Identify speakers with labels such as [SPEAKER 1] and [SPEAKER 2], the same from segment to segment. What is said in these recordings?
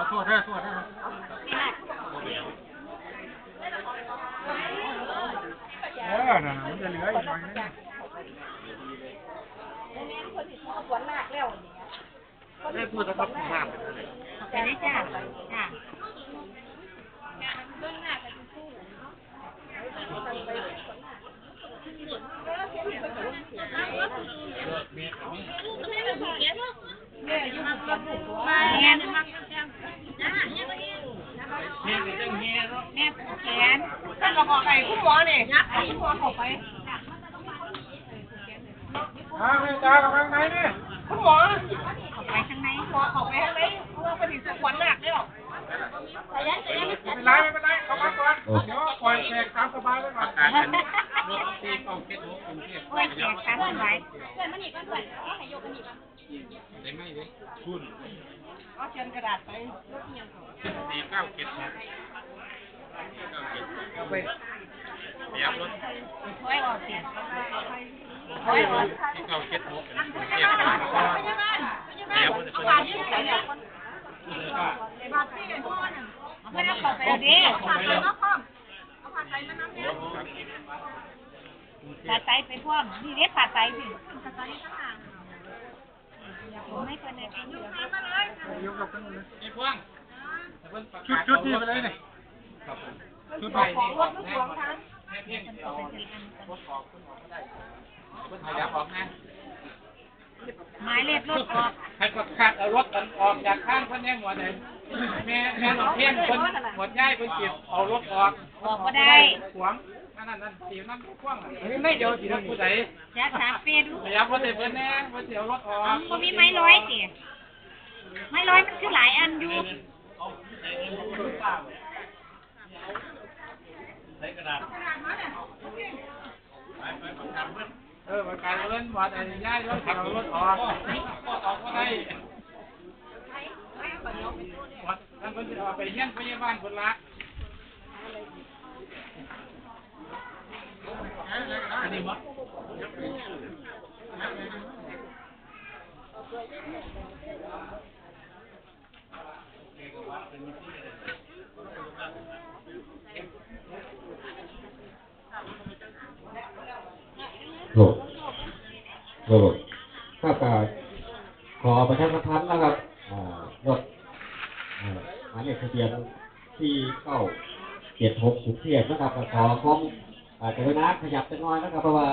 [SPEAKER 1] โทษนะโทษนะน่ะมันจะเหลืออีกหน่อยนึงได้พูดแล้วครับน้ำ
[SPEAKER 2] ไปได้จ้าจ้าแม่ผูกแขนท่านบอกไปคุณหมอเนี่ยคุณหมอเข้าไป
[SPEAKER 1] ไม่จ้ากับข้างในนี่
[SPEAKER 2] คุณหมอเข้าไปข้างในหมอเข้าไปข้างในเมื่อเป็นสักวันหนักเลยหรอ
[SPEAKER 1] ไม่เป็นไรเข้ามาก่อนเดี๋ยวปล่อยแขกตามสบายไว้ก่อนรถตีกองเก็ตหัวกรุงเทพ
[SPEAKER 2] ปล่อยแขกตามสบาย
[SPEAKER 3] เพื่อนมันหนีกันเพื่อนให้ยกกันหนีกัน
[SPEAKER 1] ได้ไหมดิคุณ
[SPEAKER 2] ก็เชิญกระดาษไป
[SPEAKER 1] ตีเก้าเก็ตเอาไปเดี๋ยวรถ
[SPEAKER 2] ค่อยออกเสียงค่อยออก
[SPEAKER 1] ที่เก้าเก็ตหัวกรุงเทพ
[SPEAKER 2] เดี๋ยวมันจะเป็นบาทที่ไหนเนี่ยบาทที่ไหนพ่อเนี่ยไม่ได้ขอไปแล้วดิผ่านไปก็พร้อมเอาผ่านไปมาน้ำเนี่ยผ่าไตไปพ่วงนี่เรียกผ่าไตสิผ่าไตข้างหลังผมไม่เคยในเป็นอยู่
[SPEAKER 1] ยกกับกันเลยไอ้พวงชุดนี่ไปเลยนี่ชุดไป
[SPEAKER 2] ของรถลูกหลวงทั้ง
[SPEAKER 1] ให้เพียงรถออกรถขยับออกนะ
[SPEAKER 2] หมายเลขรถออก
[SPEAKER 1] ให้กดขัดเอารถออกจากข้างคนนี้หัวไหนแม่หลวงเพียงคนหัวย้ายคนเก็บเอารถออก
[SPEAKER 2] ก็ได้
[SPEAKER 1] ขวางนั่นตีนั่นพ่วงไม่เดี๋ยวตีนั่นผู้ใด
[SPEAKER 2] จะถามเป็น
[SPEAKER 1] ขยับรถเต็มเลยแน่รถเสียวรถออก
[SPEAKER 2] ก็มีไม้ร้อยสิไม้ร้อยมันคือหลายอันอยู่
[SPEAKER 1] ใช้กระดาษประกันเล่นวัดอะไรย้ายรถขับรถออกก็ได้วัดท่านคนจะออกไปเยี่ยมพยาบาลคนละอันนี้มั้ง
[SPEAKER 4] โหถ้าการขอประชาสัมพันธ์นะครับรถหมายเลขทะเบียนที่976กรุงเทพนะครับขอความกรุณาขยับจะน้อยนะครับเพราะว่า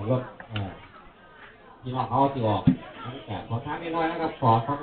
[SPEAKER 4] รถพี่น้องเขาที่ออกแต่ขอทางนิดน้อยนะครับขอความ